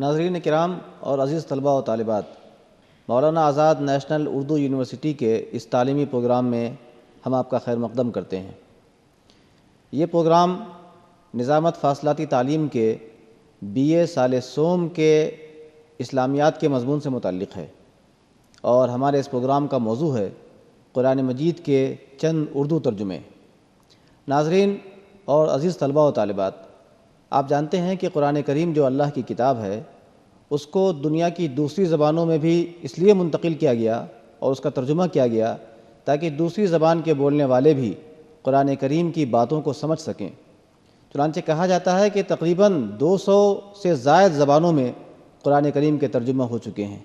ناظرین کرام اور عزیز طلباء و طالبات، مولانا آزاد نیشنل اردو یونیورسٹی کے اس تعلیمی پروگرام میں ہم آپ کا خیر مقدم کرتے ہیں۔ یہ پروگرام نظامت فاصلاتی تعلیم کے BA سال سوم کے اسلامیات کے مضمون سے متعلق ہے، اور ہمارے اس پروگرام کا موضوع ہے قرآن مجید کے چند اردو ترجمے۔ ناظرین اور عزیز طلباء و طالبات، آپ جانتے ہیں کہ قرآن کریم جو اللہ کی کتاب ہے، اس کو دنیا کی دوسری زبانوں میں بھی اس لیے منتقل کیا گیا اور اس کا ترجمہ کیا گیا تاکہ دوسری زبان کے بولنے والے بھی قرآن کریم کی باتوں کو سمجھ سکیں۔ چنانچہ کہا جاتا ہے کہ تقریباً 200 سے زائد زبانوں میں قرآن کریم کے ترجمہ ہو چکے ہیں،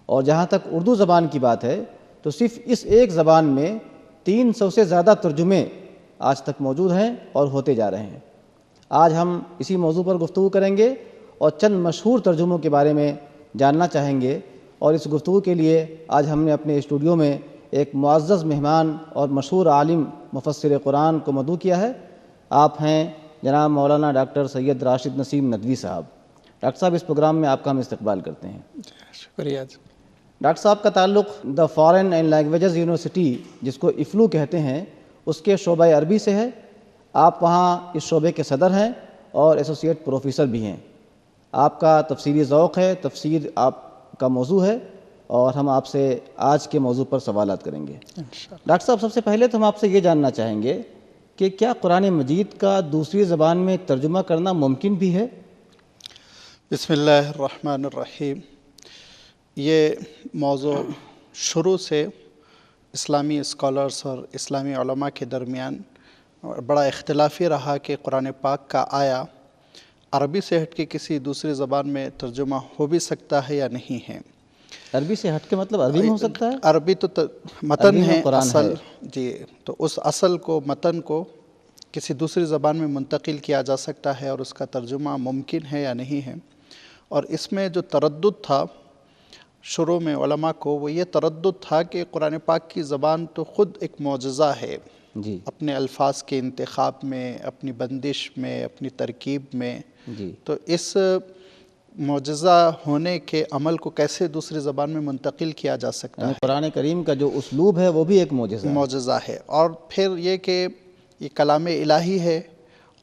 اور جہاں تک اردو زبان کی بات ہے تو صرف اس ایک زبان میں 300 سے زیادہ ترجمے آج تک موجود ہیں اور ہوتے جا رہے ہیں۔ آج ہم اسی موضوع پر گفتگو کریں گے اور چند مشہور ترجموں کے بارے میں جاننا چاہیں گے، اور اس گفتگو کے لیے آج ہم نے اپنے اسٹوڈیو میں ایک معزز مہمان اور مشہور عالم مفسر قرآن کو مدعو کیا ہے۔ آپ ہیں جناب مولانا ڈاکٹر سید راشد نسیم ندوی صاحب۔ ڈاکٹر صاحب، اس پروگرام میں آپ کا ہم استقبال کرتے ہیں۔ شکریہ۔ ڈاکٹر صاحب کا تعلق the foreign and languages university, جس کو IFLU کہتے ہیں، اس کے شعبہ عربی سے ہے۔ آپ وہاں اس شعبے کے صدر ہیں اور ایسوسیٹ پروفیسر بھی ہیں۔ آپ کا تفسیری ذوق ہے، تفسیر آپ کا موضوع ہے، اور ہم آپ سے آج کے موضوع پر سوالات کریں گے۔ ڈاکٹر صاحب، سب سے پہلے تو ہم آپ سے یہ جاننا چاہیں گے کہ کیا قرآن مجید کا دوسری زبان میں ترجمہ کرنا ممکن بھی ہے؟ بسم اللہ الرحمن الرحیم۔ یہ موضوع شروع سے اسلامی اسکالرز اور اسلامی علماء کے درمیان بڑا اختلافی رہا کہ قرآن پاک کا آیا عربی سے ہٹ کے کسی دوسری زبان میں ترجمہ ہو بھی سکتا ہے یا نہیں ہے۔ عربی سے ہٹ کے مطلب عربی میں ہو سکتا ہے؟ عربی تو متن ہے، اصل جی، تو اس اصل کو، متن کو کسی دوسری زبان میں منتقل کیا جا سکتا ہے اور اس کا ترجمہ ممکن ہے یا نہیں ہے۔ اور اس میں جو تردد تھا شروع میں علماء کو، وہ یہ تردد تھا کہ قرآن پاک کی زبان تو خود ایک معجزہ ہے، جی، اپنے الفاظ کے انتخاب میں، اپنی بندش میں، اپنی ترکیب میں، جی، تو اس معجزہ ہونے کے عمل کو کیسے دوسری زبان میں منتقل کیا جا سکتا ہے؟ قرآن کریم کا جو اسلوب ہے وہ بھی ایک معجزہ ہے۔ اور پھر یہ کہ یہ کلام الہی ہے،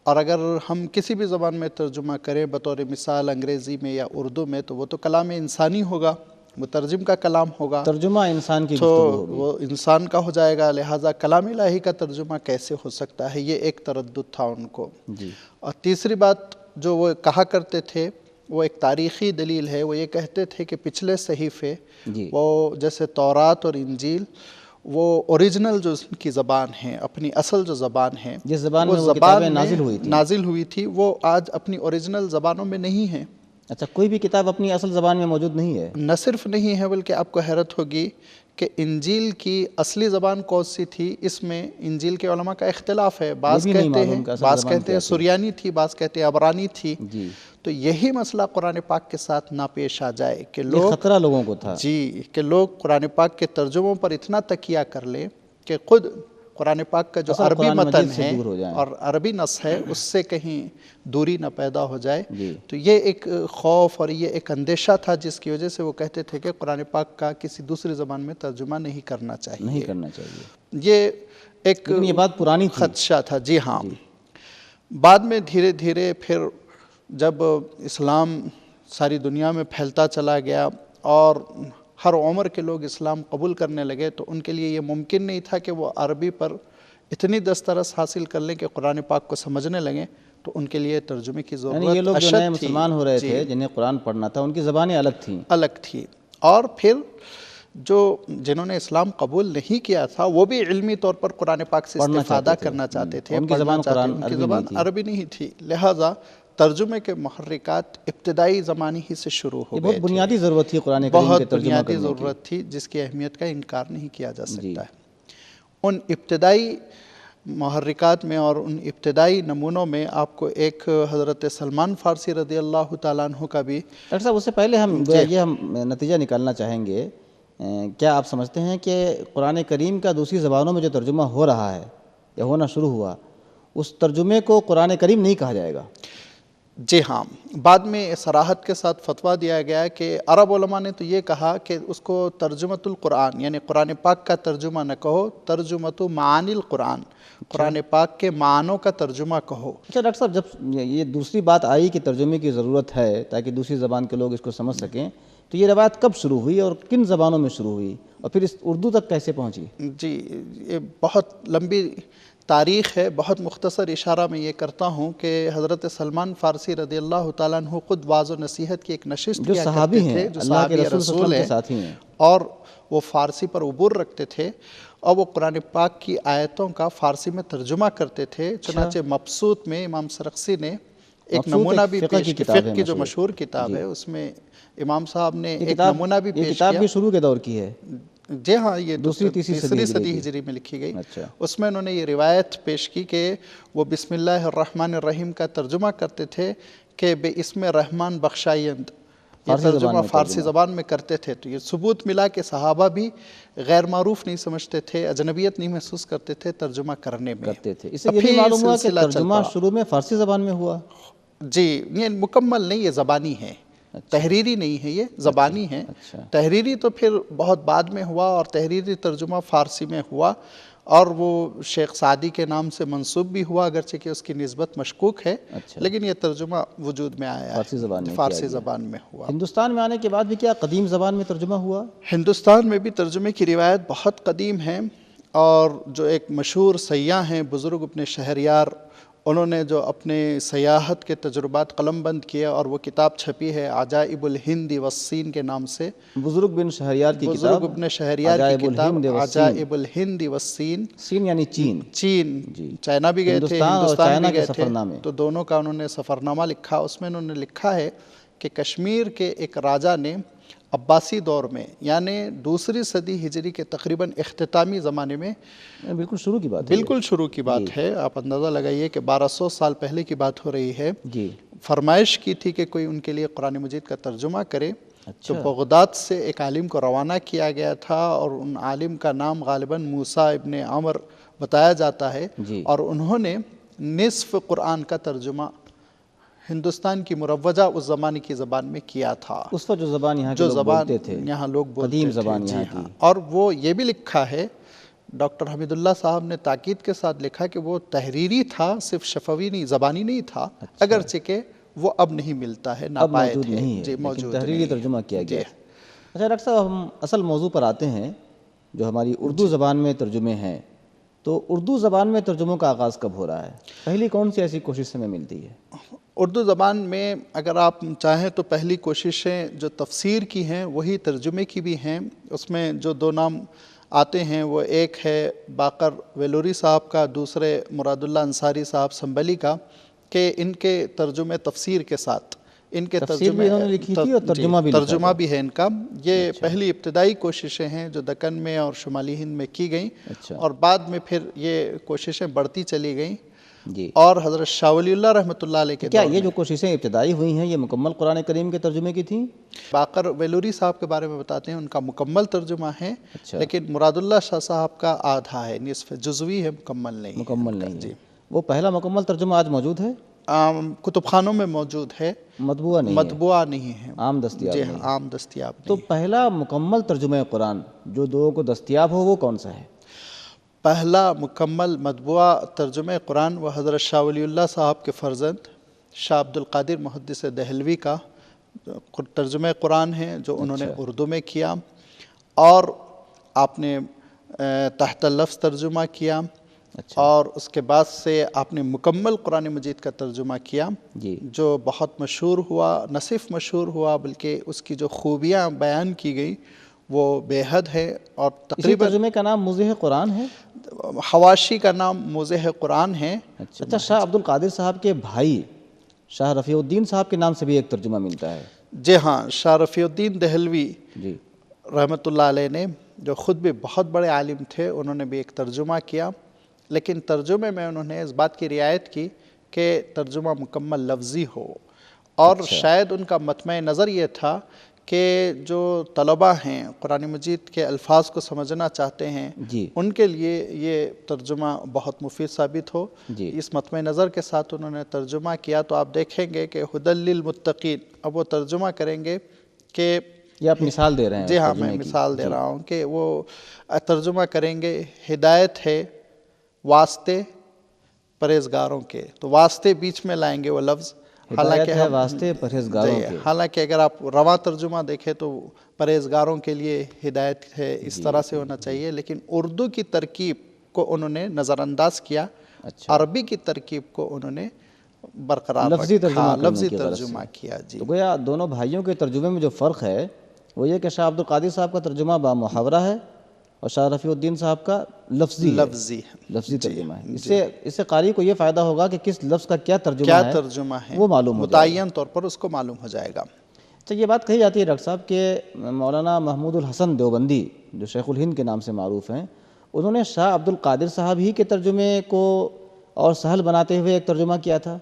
اور اگر ہم کسی بھی زبان میں ترجمہ کریں، بطور مثال انگریزی میں یا اردو میں، تو وہ تو کلام انسانی ہوگا، مترجم کا کلام ہوگا، ترجمہ انسان کی تو گفتگو ہوگی، وہ انسان کا ہو جائے گا، لہٰذا کلام الہی کا ترجمہ کیسے ہو سکتا ہے؟ یہ ایک تردد تھا ان کو۔ جی، اور تیسری بات جو وہ کہا کرتے تھے، وہ ایک تاریخی دلیل ہے۔ وہ یہ کہتے تھے کہ پچھلے صحیفے، جی، وہ جیسے تورات اور انجیل، وہ اوریجنل جو ان کی زبان ہے، اپنی اصل جو زبان ہے، جس زبان میں وہ کتابیں نازل ہوئی تھی، وہ آج اپنی اوریجنل زبانوں میں نہیں ہیں۔ اچھا، کوئی بھی کتاب اپنی اصل زبان میں موجود نہیں ہے؟ نہ صرف نہیں ہے، بلکہ آپ کو حیرت ہوگی کہ انجیل کی اصلی زبان کون سی تھی، اس میں انجیل کے علماء کا اختلاف ہے۔ بعض کہتے ہیں سریانی تھی، بعض کہتے ہیں عبرانی تھی۔ جی، تو یہی مسئلہ قرآن پاک کے ساتھ نہ پیش آ جائے کہ یہ خطرہ لوگوں کو تھا، جی، کہ لوگ قرآن پاک کے ترجموں پر اتنا تکیہ کر لیں کہ خود قرآن پاک کا جو عربی متن ہے اور عربی نص ہے، اس سے کہیں دوری نہ پیدا ہو جائے۔ تو یہ ایک خوف اور یہ ایک اندیشہ تھا، جس کی وجہ سے وہ کہتے تھے کہ قرآن پاک کا کسی دوسری زبان میں ترجمہ نہیں کرنا چاہیے۔ یہ ایک یہ بات پرانی خدشہ تھا۔ جی ہاں، بعد میں دھیرے دھیرے پھر جب اسلام ساری دنیا میں پھیلتا چلا گیا اور ہر عمر کے لوگ اسلام قبول کرنے لگے، تو ان کے لیے یہ ممکن نہیں تھا کہ وہ عربی پر اتنی دسترس حاصل کر لیں کہ قرآن پاک کو سمجھنے لگیں، تو ان کے لیے ترجمے کی ضرورت یہ لوگ جو نئے مسلمان ہو رہے تھے، جنہیں قرآن پڑھنا تھا، ان کی زبانیں الگ تھیں۔ اور پھر جنہوں نے اسلام قبول نہیں کیا تھا، وہ بھی علمی طور پر قرآن پاک سے استفادہ کرنا چاہتے تھے، ان کی زبان عربی نہیں تھی، لہٰذا ترجمے کے محرکات ابتدائی زمانے ہی سے شروع ہو گئے۔ بہت بنیادی ضرورت تھی قرآن کریم کے ترجمہ کرنے کی، بہت بنیادی ضرورت تھی، جس کی اہمیت کا انکار نہیں کیا جا سکتا ہے۔ ان ابتدائی محرکات میں اور ان ابتدائی نمونوں میں آپ کو ایک حضرت سلمان فارسی رضی اللہ تعالیٰ عنہ کا بھی۔ ڈاکٹر صاحب، اس سے پہلے ہم نتیجہ نکالنا چاہیں گے، کیا آپ سمجھتے ہیں کہ قرآن کریم کا دوسری زبانوں میں جو ترجمہ ہو رہا ہے یا ہونا شروع ہوا، اس ترجمے کو قرآن کریم نہیں کہا جائے گا؟ جی ہاں، بعد میں صراحت کے ساتھ فتویٰ دیا گیا کہ عرب علماء نے تو یہ کہا کہ اس کو ترجمۃ القرآن یعنی قرآن پاک کا ترجمہ نہ کہو، ترجمۃ معانی القرآن، قرآن پاک کے معنوں کا ترجمہ کہو۔ اچھا ڈاکٹر صاحب، جب یہ دوسری بات آئی کہ ترجمے کی ضرورت ہے تاکہ دوسری زبان کے لوگ اس کو سمجھ سکیں، تو یہ روایت کب شروع ہوئی اور کن زبانوں میں شروع ہوئی اور پھر اس اردو تک کیسے پہنچی؟ جی، یہ بہت لمبی تاریخ ہے، بہت مختصر اشارہ میں یہ کرتا ہوں کہ حضرت سلمان فارسی رضی اللہ تعالیٰ عنہ خود واعظ و نصیحت کی ایک نشست کیا کرتے تھے، جو صحابی رسول ہیں اور وہ فارسی پر عبور رکھتے تھے، اور وہ قرآن پاک کی آیتوں کا فارسی میں ترجمہ کرتے تھے۔ چنانچہ مبسوط میں امام سرخسی نے ایک نمونہ بھی پیش کیا، فقہ کی جو مشہور کتاب ہے، اس میں امام صاحب نے ایک نمونہ بھی پیش کیا۔ یہ کتاب بھی شروع کے دور کی ہے؟ جی ہاں، یہ تیسری صدی ہجری میں لکھی گئی۔ اس میں انہوں نے یہ روایت پیش کی کہ وہ بسم اللہ الرحمن الرحیم کا ترجمہ کرتے تھے کہ بے اسم رحمان بخشائند، یہ ترجمہ فارسی زبان میں کرتے تھے۔ تو یہ ثبوت ملا کہ صحابہ بھی غیر معروف نہیں سمجھتے تھے، اجنبیت نہیں محسوس کرتے تھے ترجمہ کرنے میں۔ اس سے یہ بھی معلوم ہوا کہ ترجمہ شروع میں فارسی زبان میں ہوا؟ جی، یہ مکمل نہیں، یہ زبانی ہے، تحریری نہیں ہے، یہ زبانی ہے۔ تحریری تو پھر بہت بعد میں ہوا، اور تحریری ترجمہ فارسی میں ہوا، اور وہ شیخ سعدی کے نام سے منسوب بھی ہوا، اگرچہ کہ اس کی نسبت مشکوک ہے، لیکن یہ ترجمہ وجود میں آیا ہے، فارسی زبان میں ہوا۔ ہندوستان میں آنے کے بعد بھی کیا قدیم زبان میں ترجمہ ہوا؟ ہندوستان میں بھی ترجمے کی روایت بہت قدیم ہے، اور جو ایک مشہور سیاح ہیں بزرگ ابن شہریار، انہوں نے جو اپنے سیاحت کے تجربات قلم بند کیے، اور وہ کتاب چھپی ہے عجائب الہند والصین کے نام سے۔ بزرگ ابن شہریار کی کتاب، بزرگ ابن شہریار کی کتاب عجائب الہند والصین، سین یعنی چین، چائنا بھی گئے تھے، ہندوستان بھی گئے تھے، تو دونوں کا انہوں نے سفرنامہ لکھا۔ اس میں انہوں نے لکھا ہے کہ کشمیر کے ایک راجہ نے عباسی دور میں، یعنی دوسری صدی ہجری کے تقریباً اختتامی زمانے میں، بالکل شروع کی بات ہے، بالکل شروع کی بات ہے، آپ اندازہ لگائیے کہ 1200 سال پہلے کی بات ہو رہی ہے، فرمائش کی تھی کہ کوئی ان کے لیے قرآن مجید کا ترجمہ کرے۔ تو بغداد سے ایک عالم کو روانہ کیا گیا تھا، اور ان عالم کا نام غالباً موسیٰ ابن عمر بتایا جاتا ہے، اور انہوں نے نصف قرآن کا ترجمہ ہندوستان کی مروجہ اس زمانے کی زبان میں کیا تھا۔ اس وقت جو زبان یہاں کے لوگ بولتے تھے، یہاں لوگ بولتے تھے، قدیم زبان یہاں کی۔ اور وہ یہ بھی لکھا ہے، ڈاکٹر حمید اللہ صاحب نے تاکید کے ساتھ لکھا کہ وہ تحریری تھا، صرف شفوی نہیں، زبانی نہیں تھا، اگرچہ کہ وہ اب نہیں ملتا ہے، ناپائد ہے، جی موجود تحریری ترجمہ کیا گیا۔ اچھا ڈاکٹر صاحب، ہم اصل موضوع پر آتے ہیں، جو ہماری اردو زبان میں ترجمے ہیں۔ تو اردو زبان میں ترجموں کا آغاز کب ہو رہا ہے؟ پہلی کون سی ایسی کوشش ہمیں ملتی ہے؟ اردو زبان میں اگر آپ چاہیں تو پہلی کوششیں جو تفسیر کی ہیں وہی ترجمے کی بھی ہیں۔ اس میں جو دو نام آتے ہیں وہ ایک ہے باقر ویلوری صاحب کا، دوسرے مراد اللہ انصاری صاحب سنبلی کا، کہ ان کے ترجمے تفسیر کے ساتھ، ان کے ترجمہ بھی ہے ان کا۔ یہ پہلی ابتدائی کوششیں ہیں جو دکن میں اور شمالی ہند میں کی گئیں، اور بعد میں پھر یہ کوششیں بڑھتی چلی گئیں، اور حضرت شاہ ولی اللہ رحمۃ اللہ علیہ کے کیا یہ جو کوششیں ابتدائی ہوئی ہیں یہ مکمل قرآن کریم کے ترجمے کی تھیں؟ باقر ویلوری صاحب کے بارے میں بتاتے ہیں، ان کا مکمل ترجمہ ہے، لیکن مراد اللہ شاہ صاحب کا آدھا ہے، نصف جزوی ہے، مکمل نہیں ہے۔ وہ پہلا مکمل ترجمہ آج موجود ہے؟ کتب خانوں میں موجود ہے، مطبوعہ نہیں ہے، عام دستیاب نہیں، عام دستیاب نہیں۔ تو پہلا مکمل ترجمہ قرآن جو لوگوں کو دستیاب ہو وہ کون سا ہے؟ پہلا مکمل مطبوعہ ترجمہ قرآن وہ حضرت شاہ ولی اللہ صاحب کے فرزند شاہ عبد القادر محدث دہلوی کا ترجمہ قرآن ہے، جو انہوں نے اردو میں کیا، اور آپ نے تحت لفظ ترجمہ کیا، اور اس کے بعد سے آپ نے مکمل قرآن مجید کا ترجمہ کیا، جو بہت مشہور ہوا، نہ صرف مشہور ہوا بلکہ اس کی جو خوبیاں بیان کی گئی وہ بے حد ہے، اور تقریباً ترجمے کا نام موضح قرآن ہے، حواشی کا نام موضح قرآن ہے۔ اچھا، شاہ عبد القادر صاحب کے بھائی شاہ رفیع الدین صاحب کے نام سے بھی ایک ترجمہ ملتا ہے؟ جی ہاں، شاہ رفیع الدین دہلوی رحمۃ اللہ علیہ نے، جو خود بھی بہت بڑے عالم تھے، انہوں نے بھی ایک ترجمہ کیا، لیکن ترجمے میں انہوں نے اس بات کی رعایت کی کہ ترجمہ مکمل لفظی ہو، اور شاید ان کا مطمع نظر یہ تھا کہ جو طلبہ ہیں قرآن مجید کے الفاظ کو سمجھنا چاہتے ہیں جی ان کے لیے یہ ترجمہ بہت مفید ثابت ہو. جی اس مطمع نظر کے ساتھ انہوں نے ترجمہ کیا تو آپ دیکھیں گے کہ ہدی للمتقین. اب وہ ترجمہ کریں گے کہ یہ آپ مثال دے رہے ہیں جی ہاں ترجمے میں کی. مثال دے رہا ہوں کہ وہ ترجمہ کریں گے ہدایت ہے واسطے پرہیزگاروں کے. تو واسطے بیچ میں لائیں گے وہ لفظ. ہدایت ہے واسطے پرہیزگاروں کے. حالانکہ اگر آپ رواں ترجمہ دیکھیں تو پرہیزگاروں کے لیے ہدایت ہے اس طرح سے ہونا چاہیے. لیکن اردو کی ترکیب کو انہوں نے نظر انداز کیا. اچھا عربی کی ترکیب کو انہوں نے برقرار لفظی رکھا. ترجمہ کرنے لفظی کی غرض ترجمہ سے. کیا. جی تو گویا دونوں بھائیوں کے ترجمے میں جو فرق ہے وہ یہ کہ شاہ عبد القادر صاحب کا ترجمہ با محاورہ ہے اور شاہ رفیع الدین صاحب کا لفظی ترجمہ ہے. اس سے قاری کو یہ فائدہ ہوگا کہ کس لفظ کا کیا ترجمہ ہے وہ معلوم ہو جائے گا. متعین طور پر اس کو معلوم ہو جائے گا. اچھا یہ بات کہی جاتی ہے ڈاکٹر صاحب کہ مولانا محمود الحسن دیوبندی جو شیخ الہند کے نام سے معروف ہیں انہوں نے شاہ عبد القادر صاحب ہی کے ترجمے کو اور سہل بناتے ہوئے ایک ترجمہ کیا تھا.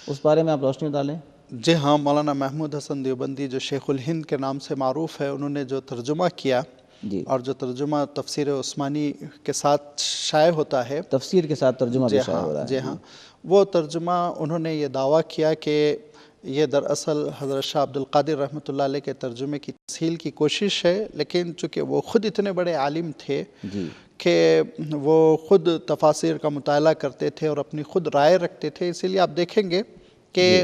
اس بارے میں آپ روشنی ڈالیں. جی ہاں مولانا محمود حسن دیوبندی جو شیخ الہند کے نام سے معروف ہے انہوں نے جو ترجمہ کیا جی اور جو ترجمہ تفسیر عثمانی کے ساتھ شائع ہوتا ہے تفسیر کے ساتھ ترجمہ بھی شائع ہو رہا ہے. جی ہاں وہ ترجمہ انہوں نے یہ دعویٰ کیا کہ یہ دراصل حضرت شاہ عبد القادر رحمۃ اللہ علیہ کے ترجمے کی تصحیح کی کوشش ہے. لیکن چونکہ وہ خود اتنے بڑے عالم تھے جی کہ وہ خود تفاسیر کا مطالعہ کرتے تھے اور اپنی خود رائے رکھتے تھے. اسی لیے آپ دیکھیں گے کہ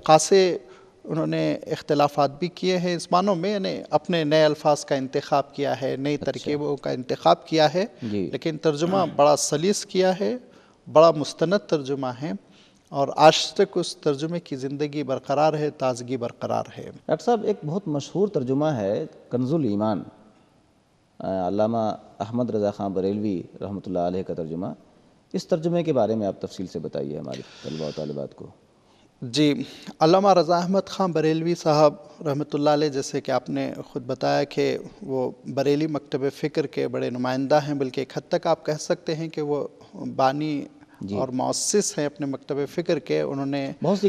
قاصے انہوں نے اختلافات بھی کیے ہیں اس معنوں میں یعنی اپنے نئے الفاظ کا انتخاب کیا ہے نئی ترکیبوں کا انتخاب کیا ہے. لیکن ترجمہ بڑا سلیس کیا ہے بڑا مستند ترجمہ ہے اور آج تک اس ترجمے کی زندگی برقرار ہے تازگی برقرار ہے. ڈاکٹر صاحب ایک بہت مشہور ترجمہ ہے کنز الایمان علامہ احمد رضا خان بریلوی رحمۃ اللہ علیہ کا ترجمہ. اس ترجمے کے بارے میں آپ تفصیل سے بتائیے ہمارے طلباء و طالبات کو. جی علامہ رضا احمد خان بریلوی صاحب رحمۃ اللہ علیہ جیسے کہ آپ نے خود بتایا کہ وہ بریلی مکتب فکر کے بڑے نمائندہ ہیں بلکہ ایک حد تک آپ کہہ سکتے ہیں کہ وہ بانی اور مؤسس ہیں اپنے مکتب فکر کے. انہوں نے بہت سی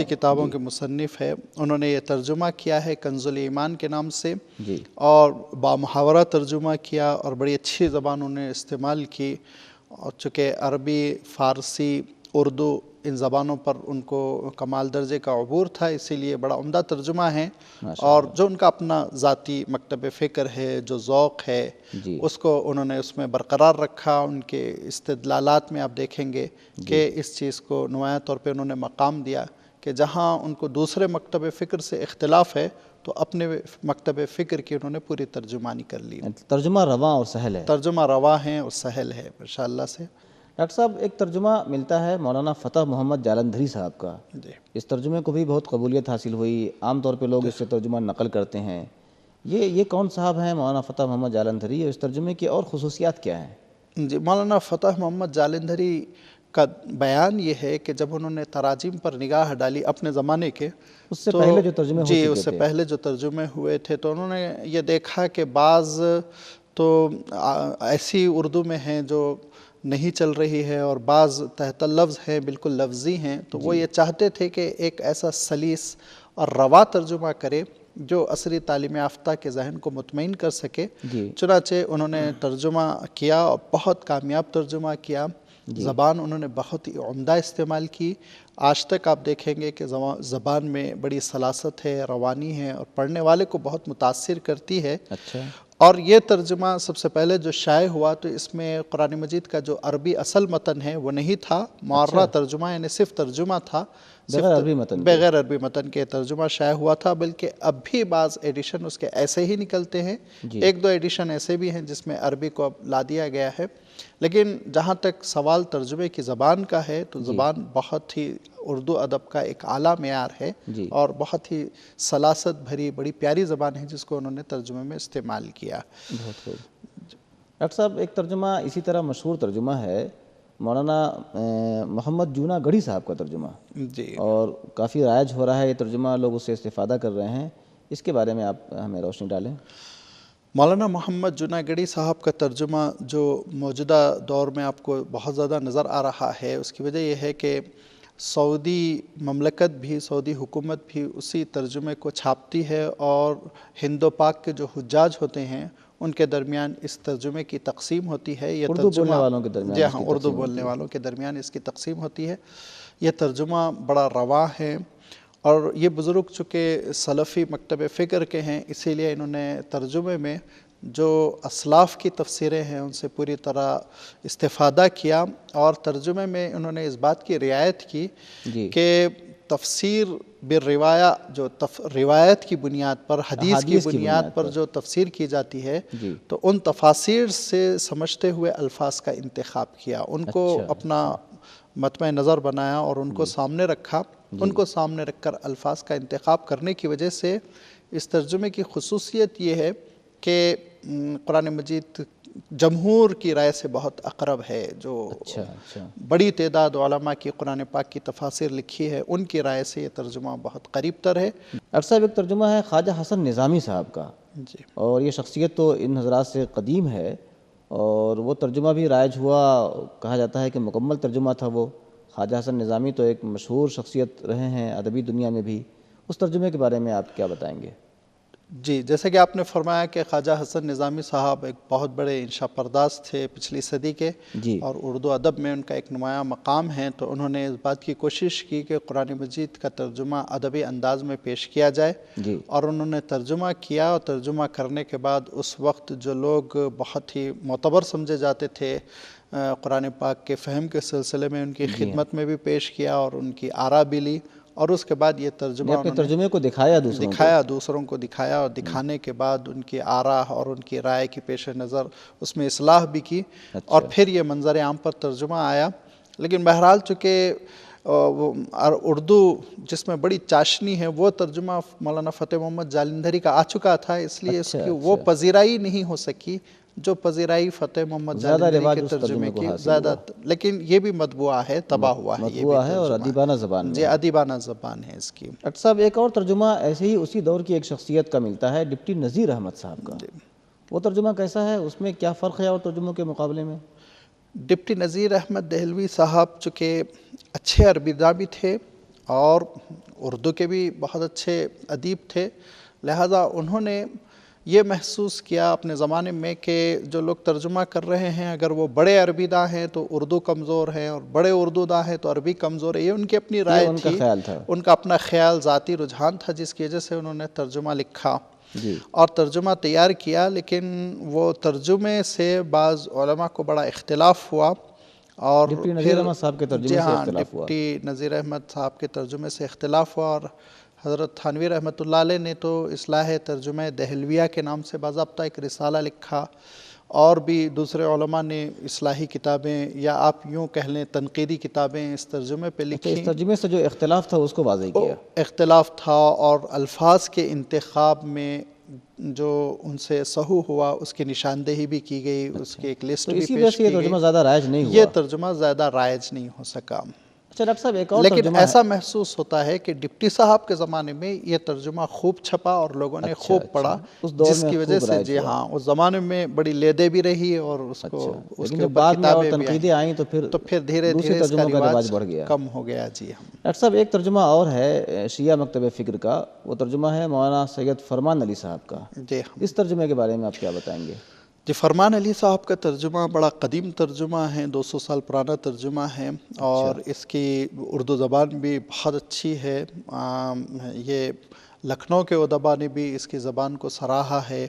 کتابوں کے مصنف ہے. انہوں نے یہ ترجمہ کیا ہے کنز الایمان کے نام سے جی اور بامحاورہ ترجمہ کیا اور بڑی اچھی زبان انہوں نے استعمال کی. اور چونکہ عربی فارسی اردو ان زبانوں پر ان کو کمال درجے کا عبور تھا اسی لیے بڑا عمدہ ترجمہ ہے. اور جو ان کا اپنا ذاتی مکتب فکر ہے جو ذوق ہے اس کو انہوں نے اس میں برقرار رکھا. ان کے استدلالات میں آپ دیکھیں گے کہ اس چیز کو نمایاں طور پہ انہوں نے مقام دیا کہ جہاں ان کو دوسرے مکتب فکر سے اختلاف ہے تو اپنے مکتب فکر کی انہوں نے پوری ترجمانی کر لی. ترجمہ رواں اور سہل ہے. ترجمہ رواں ہے اور سہل ہے ماشاءاللہ سے. ڈاکٹر صاحب ایک ترجمہ ملتا ہے مولانا فتح محمد جالندھری صاحب کا. اس ترجمے کو بھی بہت قبولیت حاصل ہوئی. عام طور پہ لوگ اس سے ترجمہ نقل کرتے ہیں. یہ کون صاحب ہیں مولانا فتح محمد جالندھری اور اس ترجمے کی اور خصوصیات کیا ہیں؟ جی مولانا فتح محمد جالندھری کا بیان یہ ہے کہ جب انہوں نے تراجم پر نگاہ ڈالی اپنے زمانے کے اس سے پہلے جو ترجمے ہو چکے تھے اس سے پہلے جو ترجمے ہوئے تھے تو انہوں نے یہ دیکھا کہ بعض تو ایسی اردو میں ہیں جو نہیں چل رہی ہے اور بعض تحت لفظ ہیں بالکل لفظی ہیں. تو وہ یہ چاہتے تھے کہ ایک ایسا سلیس اور روا ترجمہ کرے جو عصری تعلیم یافتہ کے ذہن کو مطمئن کر سکے. چنانچہ انہوں نے ترجمہ کیا اور بہت کامیاب ترجمہ کیا. زبان انہوں نے بہت ہی عمدہ استعمال کی. آج تک آپ دیکھیں گے کہ زبان میں بڑی سلاست ہے روانی ہے اور پڑھنے والے کو بہت متاثر کرتی ہے. اور یہ ترجمہ سب سے پہلے جو شائع ہوا تو اس میں قرآن مجید کا جو عربی اصل متن ہے وہ نہیں تھا. معرہ ترجمہ یعنی صرف ترجمہ تھا. بغیر عربی متن کے ترجمہ شائع ہوا تھا. بلکہ اب بھی بعض ایڈیشن اس کے ایسے ہی نکلتے ہیں. ایک دو ایڈیشن ایسے بھی ہیں جس میں عربی کو اب لا دیا گیا ہے. لیکن جہاں تک سوال ترجمے کی زبان کا ہے تو زبان بہت ہی اردو ادب کا ایک اعلیٰ معیار ہے اور بہت ہی سلاست بھری بڑی پیاری زبان ہے جس کو انہوں نے ترجمے میں استعمال کیا. بہت خوب. ڈاکٹر صاحب ایک ترجمہ اسی طرح مشہور ترجمہ ہے مولانا محمد جونا گڑھی صاحب کا ترجمہ. اور کافی رائج ہو رہا ہے یہ ترجمہ لوگ اس سے استفادہ کر رہے ہیں. اس کے بارے میں آپ ہمیں روشنی ڈالیں. مولانا محمد جوناگڑھی صاحب کا ترجمہ جو موجودہ دور میں آپ کو بہت زیادہ نظر آ رہا ہے اس کی وجہ یہ ہے کہ سعودی مملکت بھی، سعودی حکومت بھی اسی ترجمے کو چھاپتی ہے، اور ہند و پاک کے جو حجاج ہوتے ہیں ان کے درمیان اس ترجمے کی تقسیم ہوتی ہے۔ یہ اردو بولنے والوں کے درمیان جی ہاں، اردو بولنے والوں کے درمیان اس کی تقسیم ہوتی ہے۔ یہ ترجمہ بڑا رواں ہے، اور یہ بزرگ چونکہ سلفی مکتب فکر کے ہیں، اسی لیے انہوں نے ترجمے میں جو اسلاف کی تفسیریں ہیں ان سے پوری طرح استفادہ کیا، اور ترجمے میں انہوں نے اس بات کی رعایت کی کہ تفسیر بالروایہ، جو روایت کی بنیاد پر، حدیث کی بنیاد پر جو تفسیر کی جاتی ہے، تو ان تفاسیر سے سمجھتے ہوئے الفاظ کا انتخاب کیا، ان کو اپنا مطمع نظر بنایا اور ان کو سامنے رکھا۔ ان کو سامنے رکھ کر الفاظ کا انتخاب کرنے کی وجہ سے اس ترجمے کی خصوصیت یہ ہے کہ قرآن مجید جمہور کی رائے سے بہت اقرب ہے۔ جو بڑی تعداد علماء کی قرآن پاک کی تفاسیر لکھی ہے، ان کی رائے سے یہ ترجمہ بہت قریب تر ہے۔ ڈاکٹر صاحب، ایک ترجمہ ہے خواجہ حسن نظامی صاحب کا، اور یہ شخصیت تو ان حضرات سے قدیم ہے، اور وہ ترجمہ بھی رائج ہوا، کہا جاتا ہے کہ مکمل ترجمہ تھا وہ۔ خواجہ حسن نظامی تو ایک مشہور شخصیت رہے ہیں ادبی دنیا میں بھی، اس ترجمے کے بارے میں آپ کیا بتائیں گے؟ جی، جیسے کہ آپ نے فرمایا کہ خواجہ حسن نظامی صاحب ایک بہت بڑے انشا پرداز تھے پچھلی صدی کے، اور اردو ادب میں ان کا ایک نمایاں مقام ہے، تو انہوں نے اس بات کی کوشش کی کہ قرآن مجید کا ترجمہ ادبی انداز میں پیش کیا جائے، اور انہوں نے ترجمہ کیا، اور ترجمہ کرنے کے بعد اس وقت جو لوگ بہت ہی معتبر سمجھے جاتے تھے قرآن پاک کے فہم کے سلسلے میں، ان کی خدمت میں بھی پیش کیا اور ان کی آراء بھی لی، اور اس کے بعد یہ ترجمہ اپنے ترجمے کو دکھایا دوسروں کو دکھایا، اور دکھانے کے بعد ان کی آراء اور ان کی رائے کی پیش نظر اس میں اصلاح بھی کی، اور پھر یہ منظر عام پر ترجمہ آیا۔ لیکن بہرحال چونکہ اردو جس میں بڑی چاشنی ہے، وہ ترجمہ مولانا فتح محمد جالندھری کا آ چکا تھا، اس لیے اس کی وہ پذیرائی نہیں ہو سکی جو پذیرائی فتح محمد جالندھری کے ترجمے کی زیادہ، لیکن یہ بھی مطبوعہ ہے، طبع ہوا ہے، یہ بھی اور ادیبانہ زبان میں، جی ادیبانہ زبان ہے اس کی۔ ڈاکٹر صاحب، ایک اور ترجمہ ایسے ہی اسی دور کی ایک شخصیت کا ملتا ہے، ڈپٹی نذیر احمد صاحب کا، وہ ترجمہ کیسا ہے؟ اس میں کیا فرق ہے اور ترجموں کے مقابلے میں؟ ڈپٹی نذیر احمد دہلوی صاحب چونکہ اچھے عربی داں بھی تھے اور اردو کے بھی بہت اچھے ادیب تھے، لہذا انہوں نے یہ محسوس کیا اپنے زمانے میں کہ جو لوگ ترجمہ کر رہے ہیں اگر وہ بڑے عربی داں ہیں تو اردو کمزور ہے، اور بڑے اردو داں ہیں تو عربی کمزور ہے۔ یہ ان کی اپنی رائے تھی، ان کا اپنا خیال، ذاتی رجحان تھا، جس کی وجہ سے انہوں نے ترجمہ لکھا اور ترجمہ تیار کیا، لیکن وہ ترجمے سے بعض علماء کو بڑا اختلاف ہوا، اور ڈپٹی نذیر احمد صاحب کے ترجمے سے اختلاف ہوا۔ ڈپٹی نذیر احمد صاحب کے ترجمے سے اختلاف ہوا، اور حضرت تھانوی رحمۃ اللہ علیہ نے تو اصلاح ترجمہ دہلویہ کے نام سے باضابطہ ایک رسالہ لکھا، اور بھی دوسرے علماء نے اصلاحی کتابیں، یا آپ یوں کہہ لیں تنقیدی کتابیں اس ترجمے پہ لکھی۔ اس ترجمے سے جو اختلاف تھا اس کو واضح کیا، اختلاف تھا، اور الفاظ کے انتخاب میں جو ان سے سہو ہوا اس کی نشاندہی بھی کی گئی، اس کی ایک لسٹ بھی پیش کی گئی۔ اسی وجہ سے یہ ترجمہ زیادہ رائج نہیں ہوا، یہ ترجمہ زیادہ رائج نہیں ہو سکا۔ اچھا ڈاکٹر صاحب، ایک اور لیکن ایسا محسوس ہوتا ہے کہ ڈپٹی صاحب کے زمانے میں یہ ترجمہ خوب چھپا اور لوگوں نے خوب پڑھا، جس کی وجہ سے جی ہاں اس زمانے میں بڑی لیدے بھی رہی، اور اس کو اس کے اوپر کتابیں بھی تنقیدیں آئیں تو پھر دھیرے دھیرے اس کا رواج بڑھ گیا، کم ہو گیا۔ جی ہاں ڈاکٹر صاحب، ایک ترجمہ اور ہے شیعہ مکتب فکر کا، وہ ترجمہ ہے مولانا سید فرمان علی صاحب کا، جی اس ترجمے کے بارے میں آپ کیا بتائیں گے؟ جی، فرمان علی صاحب کا ترجمہ بڑا قدیم ترجمہ ہے، 200 سال پرانا ترجمہ ہے، اور اس کی اردو زبان بھی بہت اچھی ہے۔ یہ لکھنؤ کے ادباء نے بھی اس کی زبان کو سراہا ہے۔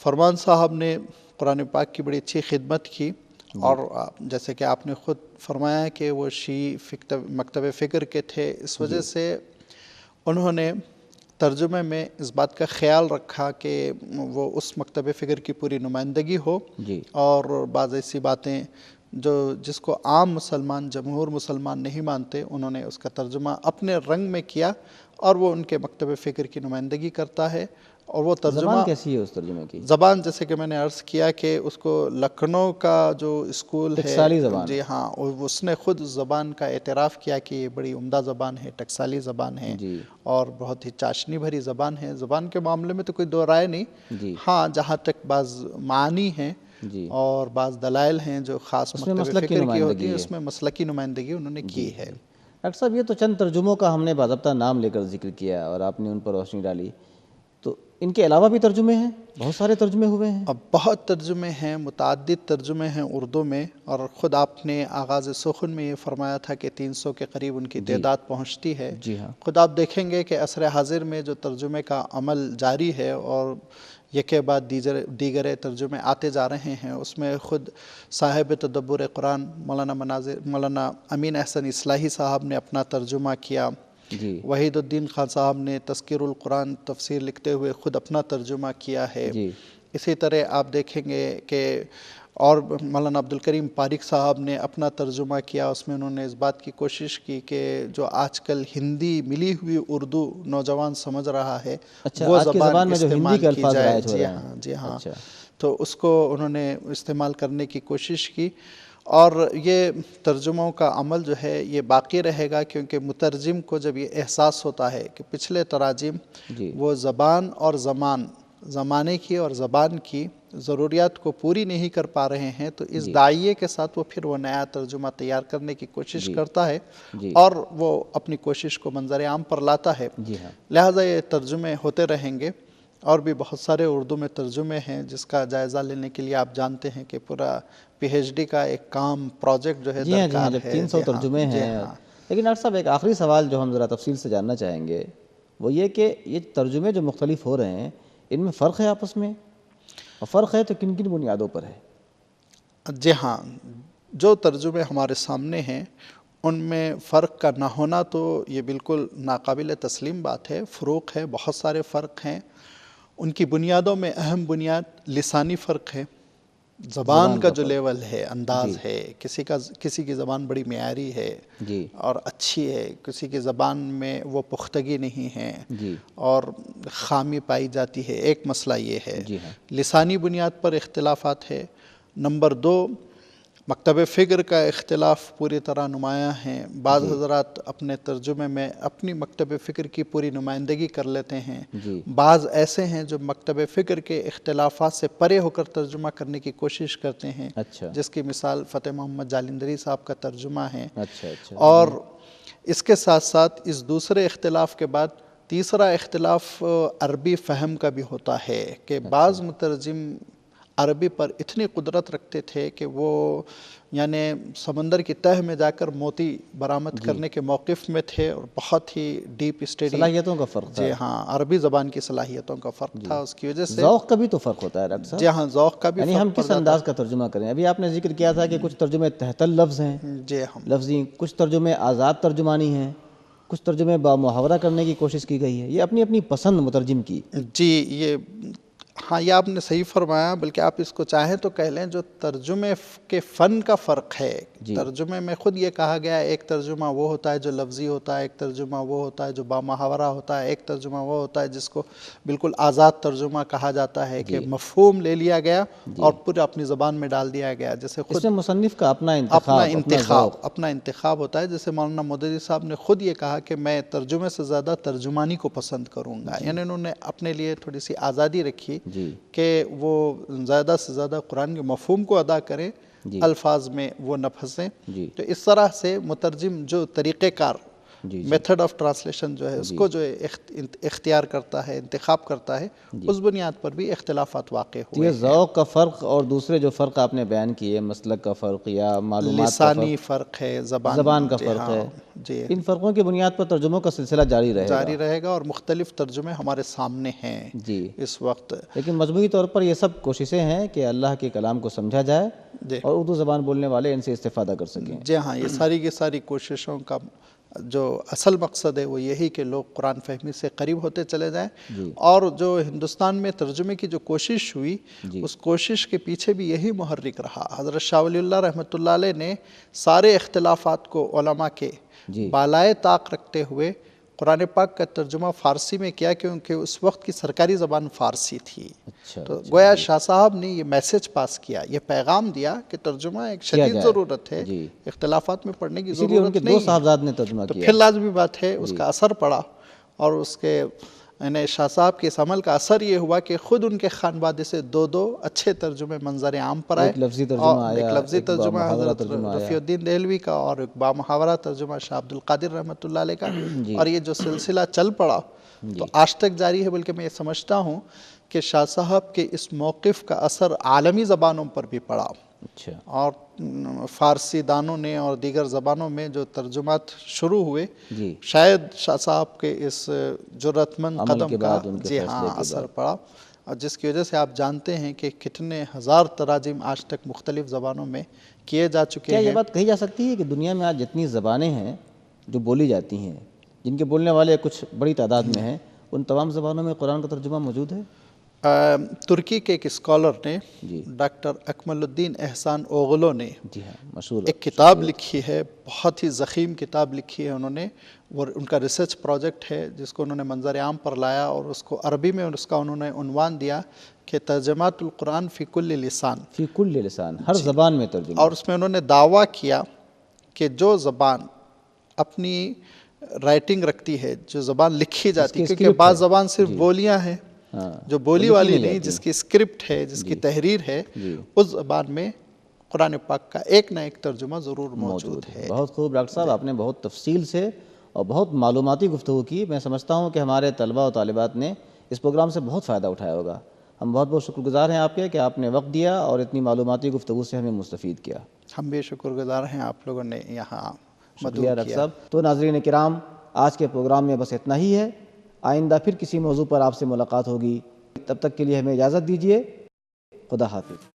فرمان صاحب نے قرآن پاک کی بڑی اچھی خدمت کی، اور جیسے کہ آپ نے خود فرمایا کہ وہ شیعہ مکتب فکر کے تھے، اس وجہ سے انہوں نے ترجمے میں اس بات کا خیال رکھا کہ وہ اس مکتب فکر کی پوری نمائندگی ہو، اور بعض ایسی باتیں جس کو عام مسلمان، جمہور مسلمان نہیں مانتے، انہوں نے اس کا ترجمہ اپنے رنگ میں کیا، اور وہ ان کے مکتب فکر کی نمائندگی کرتا ہے۔ اور وہ ترجمہ زبان کیسی ہے اس ترجمے کی؟ زبان جیسے کہ میں نے عرض کیا کہ اس کو لکھنؤ کا جو اسکول ہے، ٹکسالی زبان، جی ہاں، اس نے خود زبان کا اعتراف کیا کہ یہ بڑی عمدہ زبان ہے، ٹکسالی زبان ہے، اور بہت ہی چاشنی بھری زبان ہے۔ زبان کے معاملے میں تو کوئی دو رائے نہیں، ہاں جہاں تک بعض معانی ہیں اور بعض دلائل ہیں جو خاص مکتب فکر کی ہوتی ہیں، اس میں مسلکی نمائندگی انہوں نے کی ہے۔ ڈاکٹر صاحب یہ تو چند ترجموں کا ہم نے باضابطہ نام لے کر ذکر کیا اور آپ نے ان پر روشنی ڈالی، تو ان کے علاوہ بھی ترجمے ہیں؟ بہت سارے ترجمے ہوئے ہیں؟ اب بہت ترجمے ہیں، متعدد ترجمے ہیں اردو میں، اور خود آپ نے آغاز سخن میں یہ فرمایا تھا کہ 300 کے قریب ان کی تعداد پہنچتی ہے۔ جی ہاں، خود آپ دیکھیں گے کہ عصر حاضر میں جو ترجمے کا عمل جاری ہے اور یکے بعد دیگر ترجمے آتے جا رہے ہیں، اس میں خود صاحب تدبر قرآن مولانا امین احسن اصلاحی صاحب نے اپنا ترجمہ کیا، جی وحید الدین خان صاحب نے تذکیر القرآن تفسیر لکھتے ہوئے خود اپنا ترجمہ کیا ہے۔ جی اسی طرح آپ دیکھیں گے کہ اور مولانا عبدالکریم پارک صاحب نے اپنا ترجمہ کیا، اس میں انہوں نے اس بات کی کوشش کی کہ جو آج کل ہندی ملی ہوئی اردو نوجوان سمجھ رہا ہے وہ زبان استعمال کی جائے۔ جی ہاں، جی ہاں، تو اس کو انہوں نے استعمال کرنے کی کوشش کی، اور یہ ترجموں کا عمل جو ہے یہ باقی رہے گا، کیونکہ مترجم کو جب یہ احساس ہوتا ہے کہ پچھلے تراجم وہ زبان اور زمانے کی اور زبان کی ضروریات کو پوری نہیں کر پا رہے ہیں، تو اس داعیے کے ساتھ وہ پھر وہ نیا ترجمہ تیار کرنے کی کوشش کرتا ہے اور وہ اپنی کوشش کو منظر عام پر لاتا ہے۔ لہٰذا یہ ترجمے ہوتے رہیں گے، اور بھی بہت سارے اردو میں ترجمے ہیں جس کا جائزہ لینے کے لیے آپ جانتے ہیں کہ پورا پی ایچ ڈی کا ایک کام پروجیکٹ جو ہے درکار ہے۔ 300 ترجمے ہیں، لیکن ڈاکٹر صاحب ایک آخری سوال جو ہم ذرا تفصیل سے جاننا چاہیں گے وہ یہ کہ یہ ترجمے جو مختلف ہو رہے ہیں ان میں فرق ہے آپس میں، اور فرق ہے تو کن کن بنیادوں پر ہے؟ جی ہاں، جو ترجمے ہمارے سامنے ہیں ان میں فرق کا نہ ہونا تو یہ بالکل ناقابل تسلیم بات ہے، فروق ہے، بہت سارے فرق ہیں۔ ان کی بنیادوں میں اہم بنیاد لسانی فرق ہے، زبان کا جو لیول ہے، انداز ہے، کسی کی زبان بڑی معیاری ہے اور اچھی ہے، کسی کی زبان میں وہ پختگی نہیں ہے اور خامی پائی جاتی ہے، ایک مسئلہ یہ ہے۔ لسانی بنیاد پر اختلافات ہے۔ نمبر 2، مکتب فکر کا اختلاف پوری طرح نمایاں ہیں۔ بعض حضرات اپنے ترجمے میں اپنی مکتب فکر کی پوری نمائندگی کر لیتے ہیں، بعض ایسے ہیں جو مکتب فکر کے اختلافات سے پرے ہو کر ترجمہ کرنے کی کوشش کرتے ہیں، جس کی مثال فتح محمد جالندھری صاحب کا ترجمہ ہے۔ اور اس کے ساتھ ساتھ اس دوسرے اختلاف کے بعد تیسرا اختلاف عربی فہم کا بھی ہوتا ہے کہ بعض مترجم عربی پر اتنی قدرت رکھتے تھے کہ وہ یعنی سمندر کی تہہ میں جا کر موتی برآمد کرنے کے موقف میں تھے، اور بہت ہی ڈیپ اسٹڈی، صلاحیتوں کا فرق تھا۔ جی ہاں، عربی زبان کی صلاحیتوں کا فرق تھا، اس کی وجہ سے ذوق کا بھی تو فرق ہوتا ہے ڈاکٹر صاحب۔ جی ہاں، ذوق کا بھی فرق، یعنی ہم کس انداز کا ترجمہ کریں؟ ابھی آپ نے ذکر کیا تھا کہ کچھ ترجمے تحت لفظ ہیں، جی ہاں، لفظی، کچھ ترجمے آزاد ترجمانی ہیں، کچھ ترجمے با محاورہ کرنے کی کوشش کی گئی ہے، یہ اپنی اپنی پسند مترجم کی۔ جی، یہ آپ نے صحیح فرمایا، بلکہ آپ اس کو چاہیں تو کہہ لیں جو ترجمے کے فن کا فرق ہے۔ ترجمے میں خود یہ کہا گیا ہے، ایک ترجمہ وہ ہوتا ہے جو لفظی ہوتا ہے، ایک ترجمہ وہ ہوتا ہے جو با محاورہ ہوتا ہے، ایک ترجمہ وہ ہوتا ہے جس کو بالکل آزاد ترجمہ کہا جاتا ہے کہ مفہوم لے لیا گیا اور پورا اپنی زبان میں ڈال دیا گیا، جیسے خود اس میں مصنف کا اپنا انتخاب ہوتا ہے۔ جیسے مولانا مودودی صاحب نے خود یہ کہا کہ میں ترجمے سے زیادہ ترجمانی کو پسند کروں گا، یعنی انہوں نے اپنے لیے تھوڑی سی آزادی رکھی کہ وہ زیادہ سے زیادہ قرآن کے مفہوم کو ادا کریں، الفاظ میں وہ نہ پھنسیں۔ تو اس طرح سے مترجم جو طریقہ کار، میتھڈ آف ٹرانسلیشن جو ہے اس کو جو اختیار کرتا ہے، انتخاب کرتا ہے، اس بنیاد پر بھی اختلافات واقع ہوئے۔ یہ ذوق کا فرق اور دوسرے جو فرق آپ نے بیان کیے، مسلک کا فرق یا معلومات کا فرق، لسانی فرق ہے، زبان کا فرق ہے، جی، ان فرقوں کی بنیاد پر ترجموں کا سلسلہ جاری رہے گا اور مختلف ترجمے ہمارے سامنے ہیں اس وقت۔ لیکن مجموعی طور پر یہ سب کوششیں ہیں کہ اللہ کے کلام کو سمجھا جائے اور اردو زبان بولنے والے ان سے استفادہ کر سکیں۔ جی ہاں، یہ ساری کی ساری کوششوں کا جو اصل مقصد ہے وہ یہی کہ لوگ قرآن فہمی سے قریب ہوتے چلے جائیں، اور جو ہندوستان میں ترجمے کی جو کوشش ہوئی اس کوشش کے پیچھے بھی یہی محرک رہا۔ حضرت شاہ ولی اللہ رحمۃ اللہ علیہ نے سارے اختلافات کو علماء کے بالائے طاق رکھتے ہوئے قرآن پاک کا ترجمہ فارسی میں کیا، کیونکہ اس وقت کی سرکاری زبان فارسی تھی۔ تو گویا شاہ صاحب نے یہ میسج پاس کیا، یہ پیغام دیا کہ ترجمہ ایک شدید ضرورت ہے، اختلافات میں پڑھنے کی ضرورت نہیں ہے۔ دو صاحبزاد نے ترجمہ کیا، تو پھر لازمی بات ہے اس کا اثر پڑا، اور اس کے انہیں شاہ صاحب کے اس عمل کا اثر یہ ہوا کہ خود ان کے خانوادے سے 2 اچھے ترجمے منظر عام پر آئے. ایک لفظی ترجمہ آیا، ایک لفظی ترجمہ حضرت رفیع الدین دہلوی کا، اور ایک بامحاورہ ترجمہ شاہ عبد القادر رحمۃ اللہ علیہ کا. اور یہ جو سلسلہ چل پڑا تو آج تک جاری ہے. بلکہ میں یہ سمجھتا ہوں کہ شاہ صاحب کے اس موقف کا اثر عالمی زبانوں پر بھی پڑا. اچھا. اور فارسی دانوں نے اور دیگر زبانوں میں جو ترجمات شروع ہوئے، شاید شاہ صاحب کے اس جرأت مند قدم کا اثر پڑا، اور جس کی وجہ سے آپ جانتے ہیں کہ کتنے ہزار تراجم آج تک مختلف زبانوں میں کیے جا چکے ہیں. کیا یہ بات کہی جا سکتی ہے کہ دنیا میں آج جتنی زبانیں ہیں جو بولی جاتی ہیں، جن کے بولنے والے کچھ بڑی تعداد میں ہیں، ان تمام زبانوں میں قرآن کا ترجمہ موجود ہے؟ ترکی کے ایک اسکالر نے، ڈاکٹر اکمل الدین احسان اوغلو نے ایک کتاب لکھی ہے، بہت ہی ضخیم کتاب لکھی ہے انہوں نے، اور ان کا ریسرچ پروجیکٹ ہے جس کو انہوں نے منظر عام پر لایا، اور اس کو عربی میں اس کا انہوں نے عنوان دیا کہ ترجمات القرآن فی کل لسان. فی کل لسان، ہر زبان میں ترجمہ. اور اس میں انہوں نے دعویٰ کیا کہ جو زبان اپنی رائٹنگ رکھتی ہے، جو زبان لکھی جاتی ہے، کیونکہ بعض زبان صرف بولیاں ہیں جو بولی والی نہیں، جس کی اسکرپٹ ہے، جس کی تحریر ہے، اس زبان میں قرآن پاک کا ایک نہ ایک ترجمہ ضرور موجود ہے. بہت خوب ڈاکٹر صاحب، آپ نے بہت تفصیل سے اور بہت معلوماتی گفتگو کی. میں سمجھتا ہوں کہ ہمارے طلبہ و طالبات نے اس پروگرام سے بہت فائدہ اٹھایا ہوگا. ہم بہت بہت شکر گزار ہیں آپ کے کہ آپ نے وقت دیا اور اتنی معلوماتی گفتگو سے ہمیں مستفید کیا. ہم بھی شکر گزار ہیں آپ لوگوں نے یہاں مدعو کیا. ڈاکٹر صاحب، تو ناظرین کرام، آج کے پروگرام میں بس اتنا ہی ہے. آئندہ پھر کسی موضوع پر آپ سے ملاقات ہوگی. تب تک کے لیے ہمیں اجازت دیجیے. خدا حافظ.